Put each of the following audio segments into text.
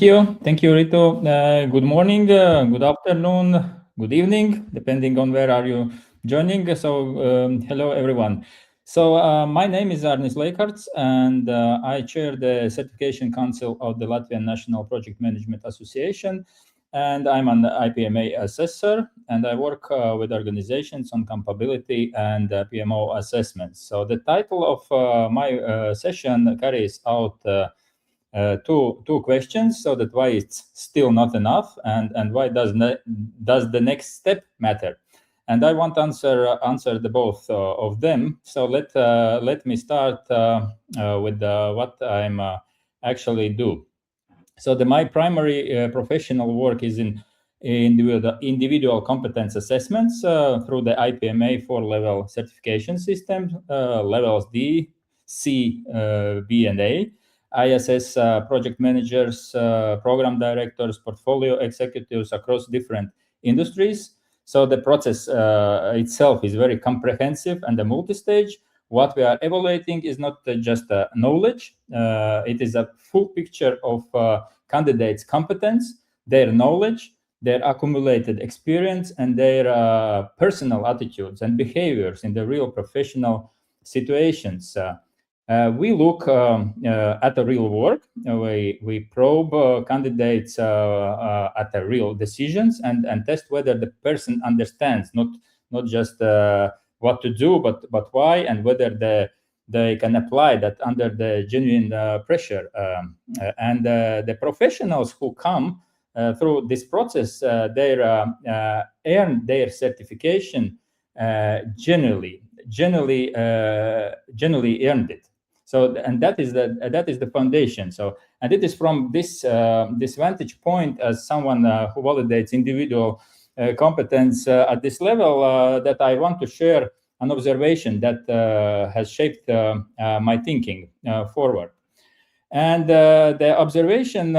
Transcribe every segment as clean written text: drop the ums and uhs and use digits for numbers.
Thank you, Rito. Good morning, good afternoon, good evening, depending on where are you joining. So, hello everyone. So, my name is Arnis Leikarts, and I chair the Certification Council of the Latvian National Project Management Association, and I'm an IPMA assessor, and I work with organizations on compatibility and PMO assessments. So, the title of my session carries out two questions. So that why it's still not enough, and why does the next step matter? And I want to answer the both of them. So let me start with what I'm actually do. So my primary professional work is in individual competence assessments through the IPMA 4-level certification system, levels D, C, B, and A. I assess project managers, program directors, portfolio executives across different industries. So the process itself is very comprehensive and a multi-stage. What we are evaluating is not just knowledge, it is a full picture of candidates' competence, their knowledge, their accumulated experience, and their personal attitudes and behaviors in the real professional situations. We look at the real work. We probe candidates at the real decisions and test whether the person understands not just what to do, but why, and whether they can apply that under the genuine pressure. And the professionals who come through this process, they earn their certification generally earned it. So, and that is the foundation. So, and it is from this vantage point, as someone who validates individual competence at this level, that I want to share an observation that has shaped my thinking forward. And the observation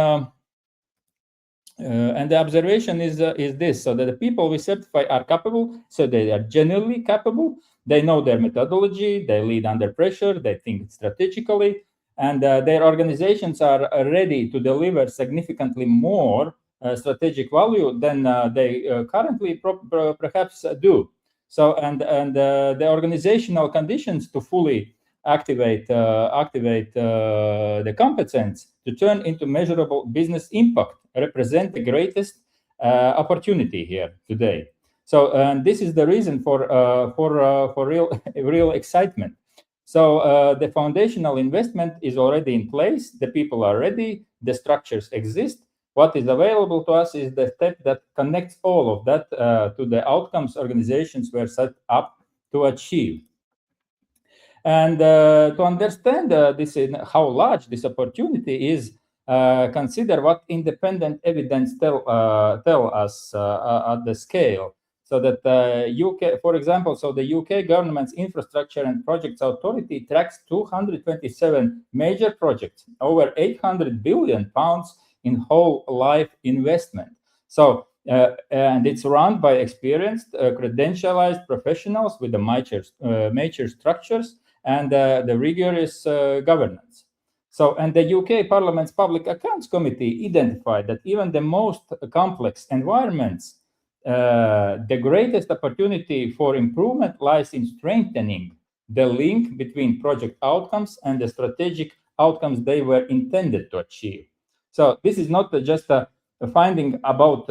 is this: so that the people we certify are capable, so they are genuinely capable. They know their methodology, they lead under pressure, they think strategically, and their organizations are ready to deliver significantly more strategic value than they currently perhaps do. So, and the organizational conditions to fully activate the competence to turn into measurable business impact represent the greatest opportunity here today. So, and this is the reason for real excitement. So the foundational investment is already in place. The people are ready. The structures exist. What is available to us is the step that connects all of that to the outcomes organizations were set up to achieve. And to understand how large this opportunity is, consider what independent evidence tell us at the scale. So that UK, for example, so the UK government's Infrastructure and Projects Authority tracks 227 major projects, over 800 billion pounds in whole life investment. So, and it's run by experienced, credentialized professionals with the mature structures and the rigorous governance. So, and the UK Parliament's Public Accounts Committee identified that even the most complex environments, the greatest opportunity for improvement lies in strengthening the link between project outcomes and the strategic outcomes they were intended to achieve. So this is not just a finding about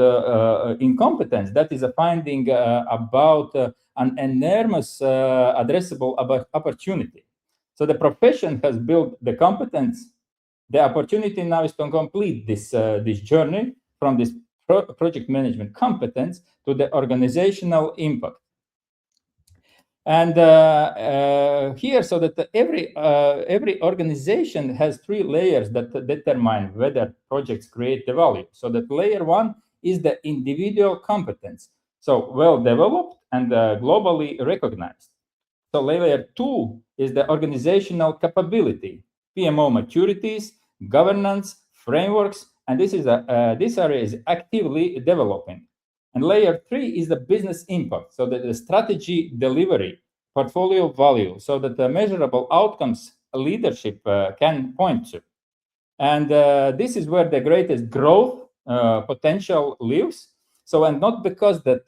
incompetence, that is a finding about an enormous addressable opportunity. So the profession has built the competence. The opportunity now is to complete this journey from this project management competence to the organizational impact. And here, so that every organization has three layers that determine whether projects create the value. So that layer one is the individual competence, so well developed and globally recognized. So layer two is the organizational capability, PMO maturities, governance, frameworks, and this area is actively developing. And layer three is the business impact, so that the strategy delivery, portfolio value, so that the measurable outcomes leadership can point to. And this is where the greatest growth potential lives. So, and not because that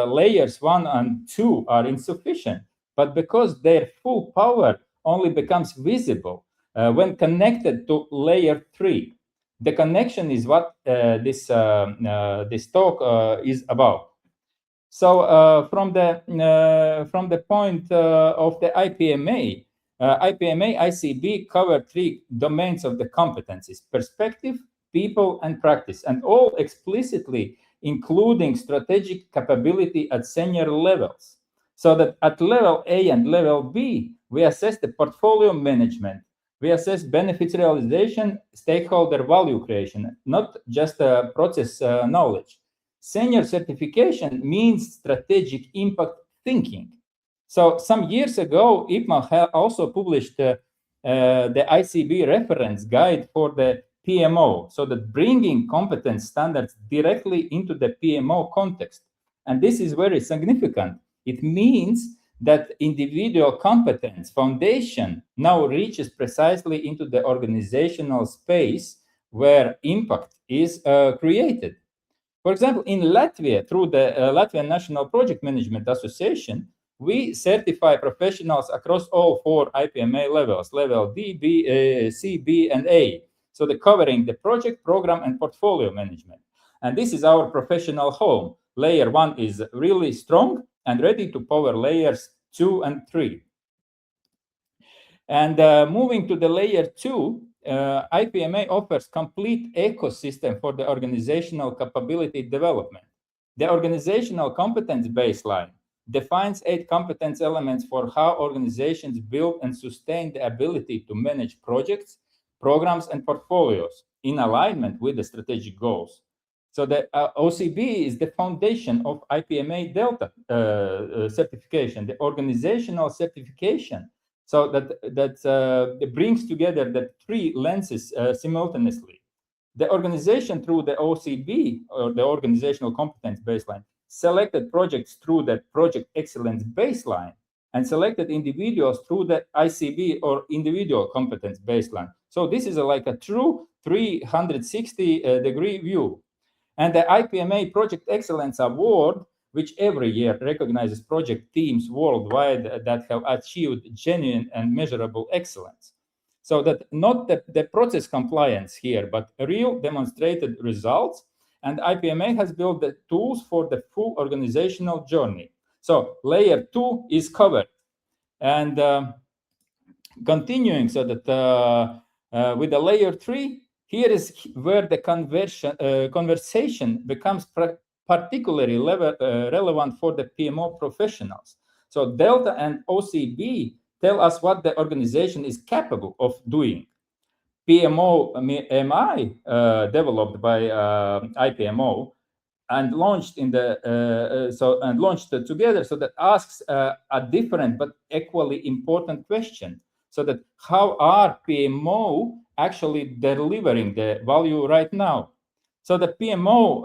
layers 1 and 2 are insufficient, but because their full power only becomes visible when connected to layer 3. The connection is what this talk is about. So from the point of the IPMA, ICB cover 3 domains of the competencies: perspective, people, and practice, and all explicitly including strategic capability at senior levels. So that at level A and level B, we assess the portfolio management, we assess benefits realization, stakeholder value creation, not just process knowledge. Senior certification means strategic impact thinking. So some years ago, IPMA also published the ICB reference guide for the PMO, so that bringing competence standards directly into the PMO context. And this is very significant. It means that individual competence foundation now reaches precisely into the organizational space where impact is created. For example, in Latvia, through the Latvian National Project Management Association, we certify professionals across all 4 IPMA levels, level D, B, C, B, and A. So they're covering the project, program, and portfolio management. And this is our professional home. Layer 1 is really strong and ready to power layers 2 and 3. And moving to the layer 2, IPMA offers complete ecosystem for the organizational capability development. The organizational competence baseline defines 8 competence elements for how organizations build and sustain the ability to manage projects, programs, and portfolios in alignment with the strategic goals. So the OCB is the foundation of IPMA Delta certification, the organizational certification. So that it brings together the 3 lenses simultaneously. The organization through the OCB, or the organizational competence baseline, selected projects through the project excellence baseline, and selected individuals through the ICB, or individual competence baseline. So this is like a true 360-degree view. And the IPMA Project Excellence Award, which every year recognizes project teams worldwide that have achieved genuine and measurable excellence. So that not the process compliance here, but real demonstrated results. And IPMA has built the tools for the full organizational journey. So layer 2 is covered. And continuing, so that with the layer 3, here is where the conversation becomes particularly relevant for the PMO professionals. So Delta and OCB tell us what the organization is capable of doing. PMO MI, developed by IPMO and launched in the launched together, so that asks a different but equally important question. So that how are PMO actually delivering the value right now? So the PMO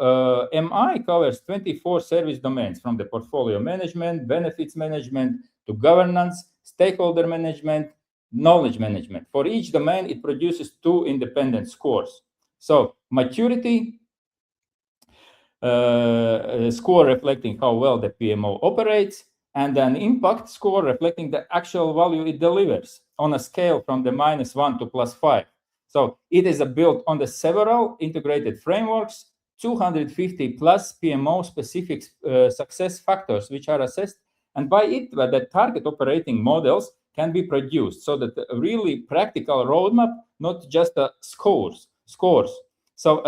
MI covers 24 service domains, from the portfolio management, benefits management, to governance, stakeholder management, knowledge management. For each domain, it produces 2 independent scores. So maturity score reflecting how well the PMO operates, and an impact score reflecting the actual value it delivers on a scale from the -1 to +5. So it is built on the several integrated frameworks, 250 plus PMO specific success factors, which are assessed, and by it, the target operating models can be produced. So that a really practical roadmap, not just scores. So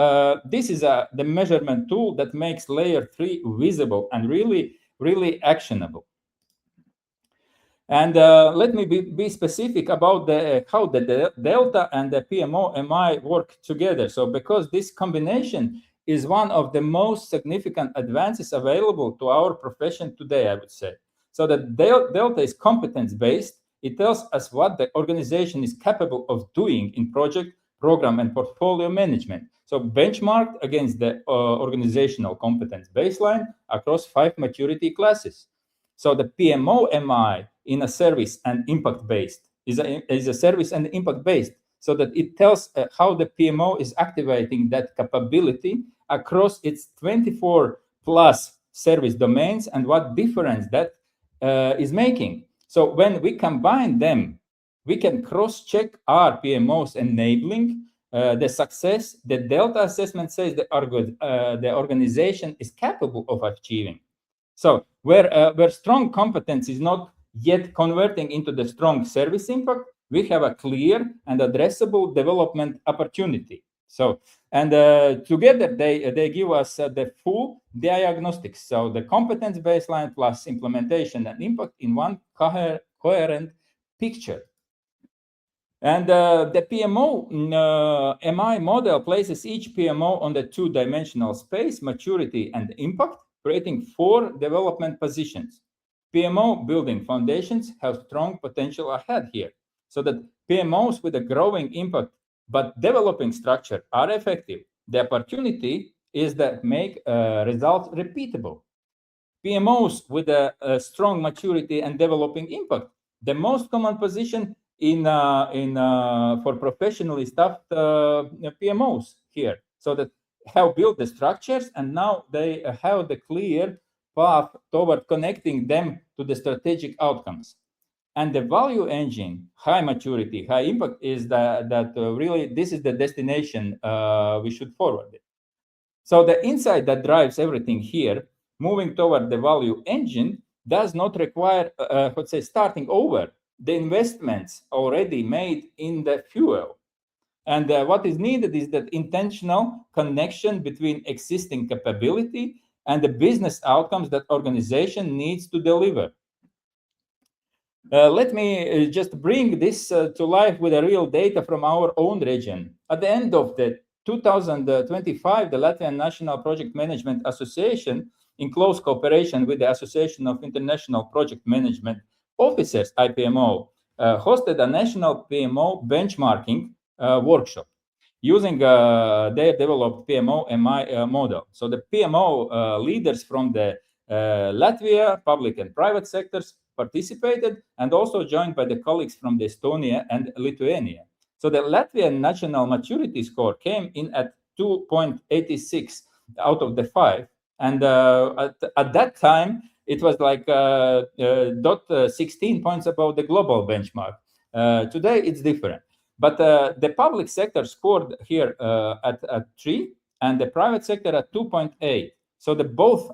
this is the measurement tool that makes layer 3 visible and really actionable. And let me be specific about how the Delta and the PMO MI work together. So because this combination is one of the most significant advances available to our profession today, I would say. So the Delta is competence-based. It tells us what the organization is capable of doing in project, program, and portfolio management. So benchmarked against the organizational competence baseline across 5 maturity classes. So the PMO MI in a service and impact based is a service and impact based. so that it tells how the PMO is activating that capability across its 24 plus service domains and what difference that is making. So when we combine them, we can cross-check our PMOs enabling the success. The Delta assessment says the organization is capable of achieving. So where strong competence is not yet converting into the strong service impact, we have a clear and addressable development opportunity. So, and together they give us the full diagnostics. So the competence baseline plus implementation and impact in one coherent picture. And the PMO MI model places each PMO on the two-dimensional space, maturity and impact, creating 4 development positions. PMO building foundations have strong potential ahead here, so that PMOs with a growing impact but developing structure are effective. The opportunity is that make results repeatable. PMOs with a strong maturity and developing impact. The most common position for professionally staffed PMOs here, so that have built the structures and now they have the clear path toward connecting them to the strategic outcomes. And the value engine, high maturity, high impact, is that really this is the destination we should forward it. So the insight that drives everything here, moving toward the value engine, does not require, let's say, starting over the investments already made in the fuel. And what is needed is that intentional connection between existing capability and the business outcomes that organization needs to deliver. Let me just bring this to life with a real data from our own region. At the end of the 2025, the Latvian National Project Management Association, in close cooperation with the Association of International Project Management Officers, IPMO, hosted a national PMO benchmarking workshop using their developed PMO MI model. So the PMO leaders from the Latvia, public and private sectors participated, and also joined by the colleagues from the Estonia and Lithuania. So the Latvian national maturity score came in at 2.86 out of the 5. And at that time, it was like 16 points above the global benchmark. Today, it's different. But the public sector scored here at 3, and the private sector at 2.8. So the both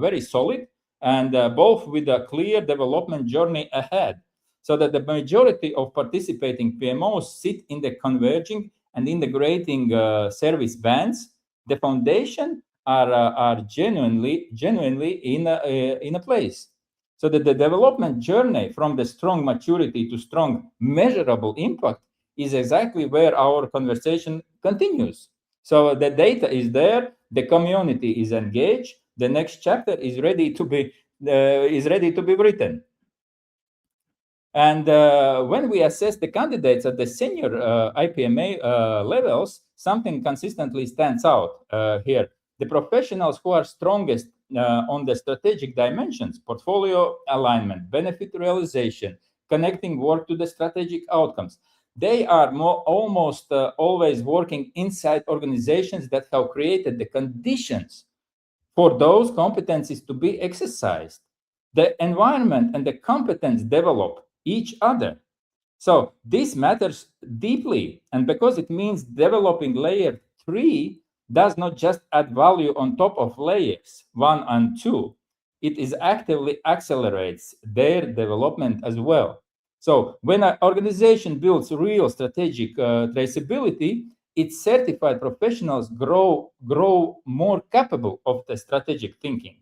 very solid, and both with a clear development journey ahead. So that the majority of participating PMOs sit in the converging and integrating service bands. The foundation are genuinely in a place. So that the development journey from the strong maturity to strong measurable impact is exactly where our conversation continues. So the data is there, the community is engaged, the next chapter is ready to be written. And when we assess the candidates at the senior IPMA levels, something consistently stands out here. The professionals who are strongest on the strategic dimensions, portfolio alignment, benefit realization, connecting work to the strategic outcomes, they are almost always working inside organizations that have created the conditions for those competencies to be exercised. The environment and the competence develop each other. So this matters deeply, and because it means developing layer 3 does not just add value on top of layers 1 and 2, it is actively accelerates their development as well. So when an organization builds real strategic traceability, its certified professionals grow more capable of the strategic thinking.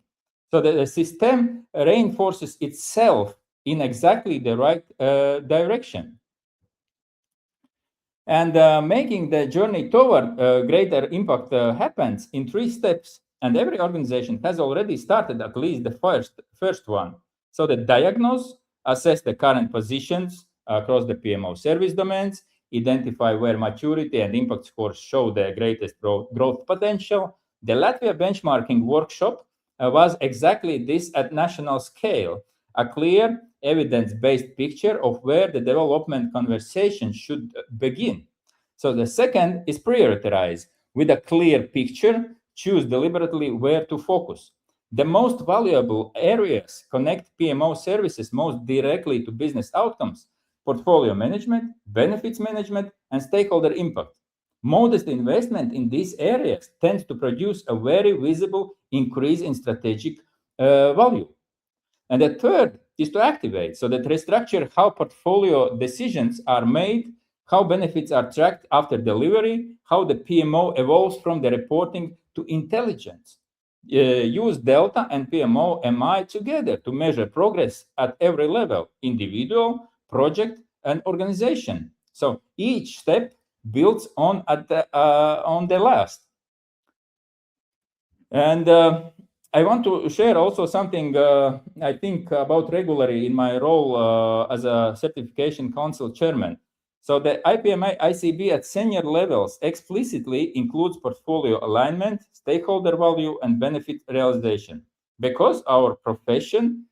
So the system reinforces itself in exactly the right direction. And making the journey toward greater impact happens in 3 steps. And every organization has already started at least the first one. So the diagnose, assess the current positions across the PMO service domains, identify where maturity and impact scores show the greatest growth potential. The Latvia benchmarking workshop was exactly this at national scale, a clear evidence-based picture of where the development conversation should begin. So the second is prioritize. With a clear picture, choose deliberately where to focus. The most valuable areas connect PMO services most directly to business outcomes, portfolio management, benefits management, and stakeholder impact. Modest investment in these areas tends to produce a very visible increase in strategic value. And the third is to activate, so that restructure how portfolio decisions are made, how benefits are tracked after delivery, how the PMO evolves from the reporting to intelligence. Use Delta and PMO MI together to measure progress at every level, individual, project, and organization. So each step builds on the last. And I want to share also something I think about regularly in my role as a certification council chairman. So the IPMI ICB at senior levels explicitly includes portfolio alignment, stakeholder value, and benefit realization, because our profession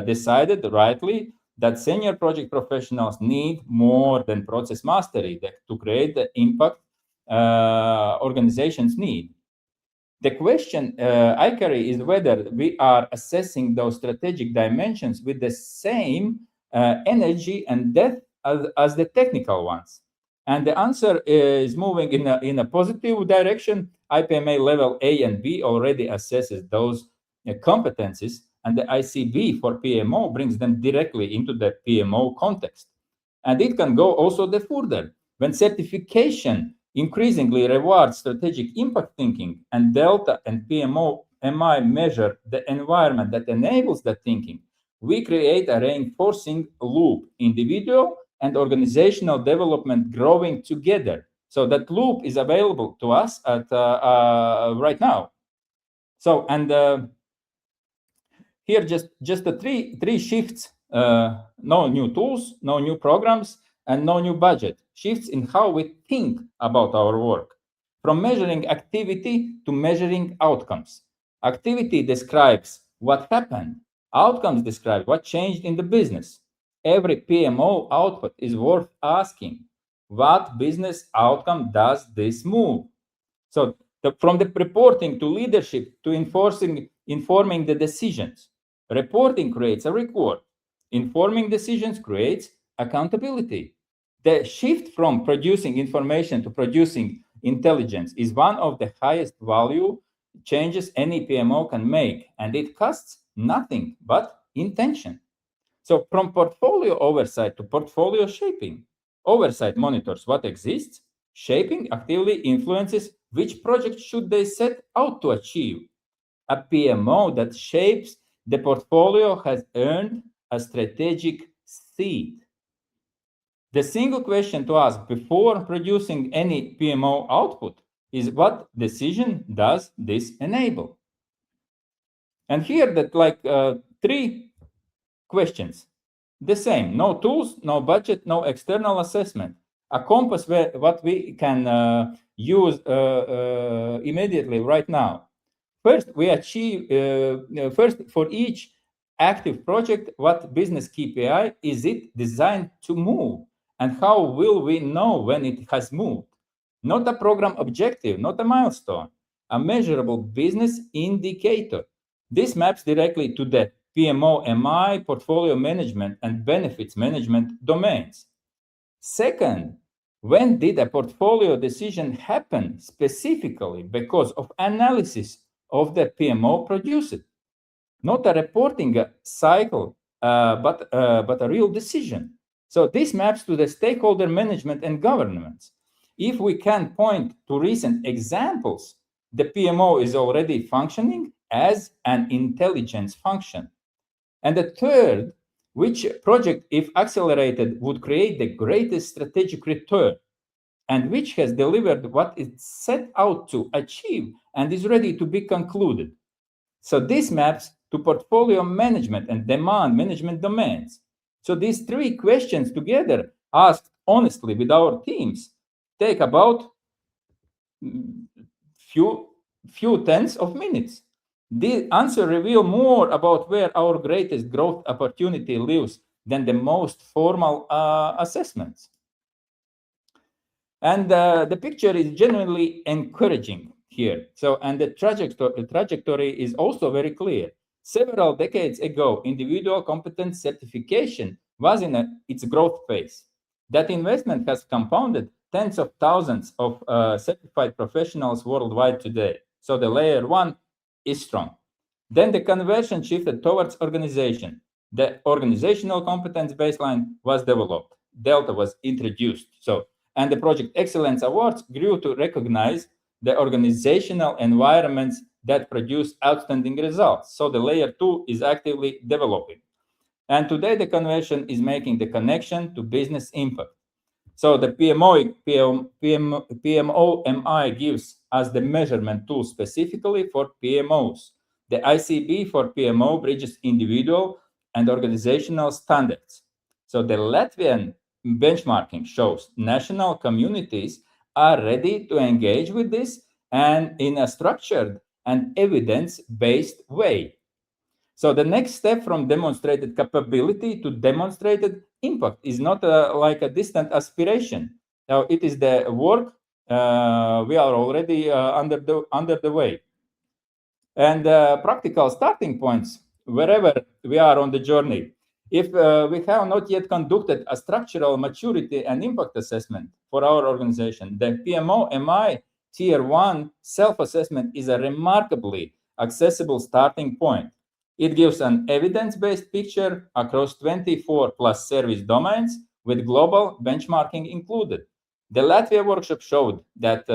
decided rightly that senior project professionals need more than process mastery to create the impact organizations need. The question I carry is whether we are assessing those strategic dimensions with the same energy and depth as the technical ones. And the answer is moving in a positive direction. IPMA level A and B already assesses those competencies, and the ICB for PMO brings them directly into the PMO context. And it can go also the further. When certification increasingly rewards strategic impact thinking, and Delta and PMO MI measure the environment that enables that thinking, we create a reinforcing loop, individual and organizational development growing together. So that loop is available to us at right now. So, and here just the three shifts: no new tools, no new programs, and no new budget. Shifts in how we think about our work, from measuring activity to measuring outcomes. Activity describes what happened. Outcomes describe what changed in the business. Every PMO output is worth asking, what business outcome does this move? So from the reporting to leadership to informing the decisions. Reporting creates a record. Informing decisions creates accountability. The shift from producing information to producing intelligence is one of the highest value changes any PMO can make, and it costs nothing but intention. So from portfolio oversight to portfolio shaping. Oversight monitors what exists. Shaping actively influences which project should they set out to achieve. A PMO that shapes the portfolio has earned a strategic seat. The single question to ask before producing any PMO output is, what decision does this enable? And here that three questions. The same: no tools, no budget, no external assessment. A compass where what we can use immediately right now. First, we achieve first for each active project, what business KPI is it designed to move, and how will we know when it has moved? Not a program objective, not a milestone, a measurable business indicator. This maps directly to the PMO MI, portfolio management, and benefits management domains. Second, when did a portfolio decision happen specifically because of analysis of the PMO produced? Not a reporting cycle, but a real decision. So this maps to the stakeholder management and governance. If we can point to recent examples, the PMO is already functioning as an intelligence function. And the third, which project, if accelerated, would create the greatest strategic return, and which has delivered what it set out to achieve and is ready to be concluded. So this maps to portfolio management and demand management domains. So these three questions together, asked honestly with our teams, take about few tens of minutes. The answer reveal more about where our greatest growth opportunity lives than the most formal assessments. And the picture is genuinely encouraging here. So, and the trajectory is also very clear. Several decades ago, individual competence certification was in its growth phase. That investment has compounded tens of thousands of certified professionals worldwide today. So the layer one is strong. Then the conversion shifted towards organization. The organizational competence baseline was developed. Delta was introduced. And the Project Excellence Awards grew to recognize the organizational environments that produce outstanding results. So the layer two is actively developing. And today the conversion is making the connection to business impact. So the PMO-MI gives us the measurement tool specifically for PMOs. The ICB for PMO bridges individual and organizational standards. So the Latvian benchmarking shows national communities are ready to engage with this and in a structured and evidence-based way. So the next step from demonstrated capability to demonstrated impact is not like a distant aspiration. Now it is the work we are already under the way. And practical starting points wherever we are on the journey. If we have not yet conducted a structural maturity and impact assessment for our organization, the PMO-MI Tier 1 self-assessment is a remarkably accessible starting point. It gives an evidence-based picture across 24 plus service domains with global benchmarking included. The Latvia workshop showed that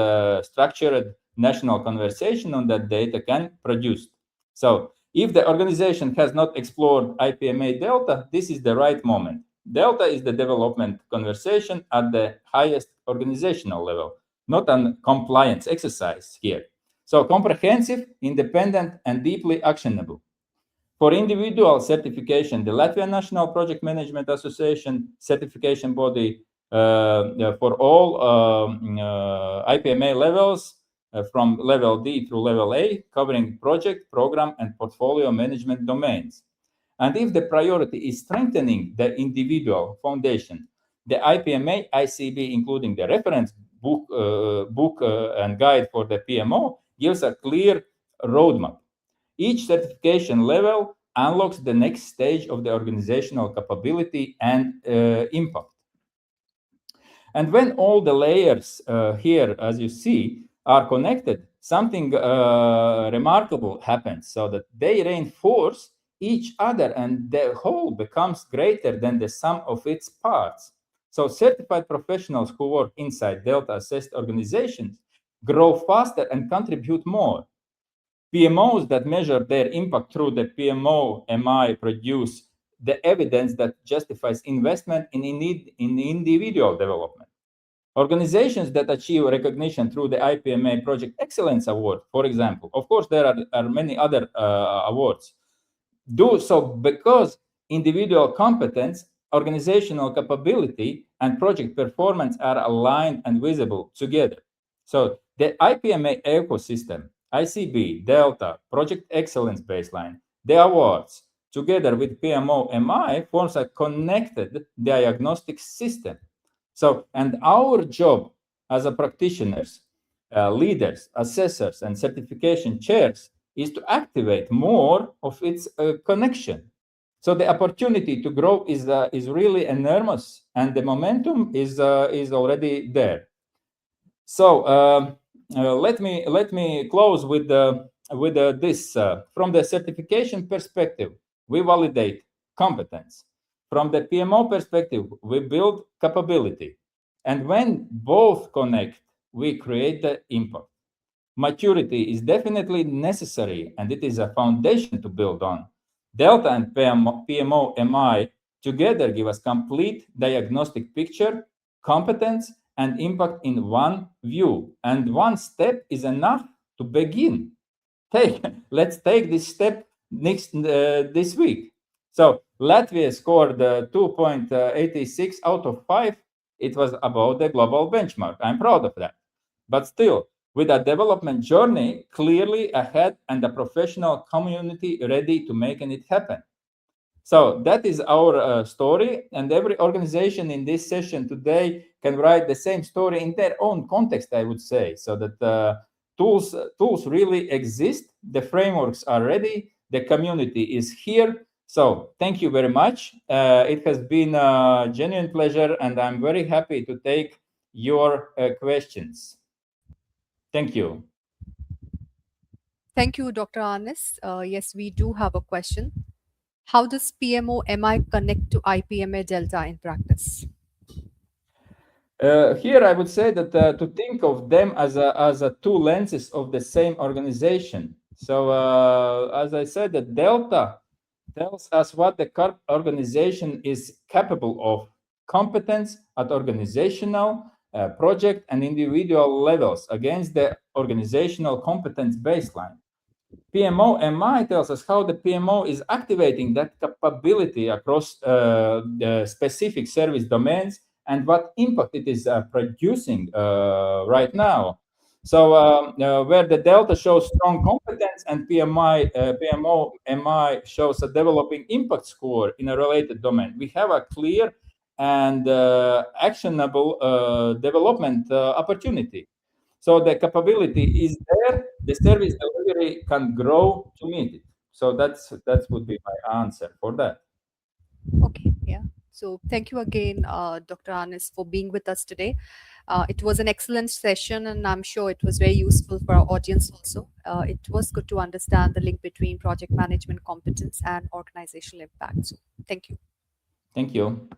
structured national conversation on that data can produce. So if the organization has not explored IPMA Delta, this is the right moment. Delta is the development conversation at the highest organizational level, not a compliance exercise here. So comprehensive, independent, and deeply actionable. For individual certification, the Latvian National Project Management Association certification body for all IPMA levels from level D through level A, covering project, program, and portfolio management domains. And if the priority is strengthening the individual foundation, the IPMA ICB, including the reference book and guide for the PMO, gives a clear roadmap. Each certification level unlocks the next stage of the organizational capability and impact. And when all the layers here, as you see, are connected, something remarkable happens, so that they reinforce each other and the whole becomes greater than the sum of its parts. So certified professionals who work inside Delta-assessed organizations grow faster and contribute more. PMOs that measure their impact through the PMO-MI produce the evidence that justifies investment in individual development. Organizations that achieve recognition through the IPMA Project Excellence Award, for example, of course, there are many other awards, do so because individual competence, organizational capability, and project performance are aligned and visible together. So the IPMA ecosystem, ICB, Delta, Project Excellence Baseline, the awards, together with PMO-MI, forms a connected diagnostic system. So, and our job as a practitioners, leaders, assessors, and certification chairs is to activate more of its connection. So the opportunity to grow is really enormous, and the momentum is already there. So let me close with this. From the certification perspective, we validate competence. From the PMO perspective, we build capability. And when both connect, we create the impact. Maturity is definitely necessary, and it is a foundation to build on. Delta and PMO-MI together give us complete diagnostic picture, competence, and impact in one view. And one step is enough to begin. Let's take this step this week. So Latvia scored 2.86 out of 5. It was above the global benchmark. I'm proud of that. But still, with a development journey clearly ahead and a professional community ready to make it happen. So that is our story, and every organization in this session today can write the same story in their own context, I would say. So that tools really exist, the frameworks are ready, the community is here. So thank you very much. It has been a genuine pleasure, and I'm very happy to take your questions. Thank you. Thank you, Dr. Arnis. Yes, we do have a question. How does PMO MI connect to IPMA Delta in practice? Here, I would say that to think of them as a two lenses of the same organization. So, as I said, the delta tells us what the organization is capable of, competence at organizational, project, and individual levels against the organizational competence baseline. PMO MI tells us how the PMO is activating that capability across the specific service domains and what impact it is producing right now. So where the delta shows strong competence and PMO MI shows a developing impact score in a related domain, we have a clear and actionable development opportunity. So the capability is there. The service delivery can grow to meet it. So that would be my answer for that. Okay, yeah. So thank you again, Dr. Arnis, for being with us today. It was an excellent session, and I'm sure it was very useful for our audience also. It was good to understand the link between project management competence and organizational impact. So thank you. Thank you.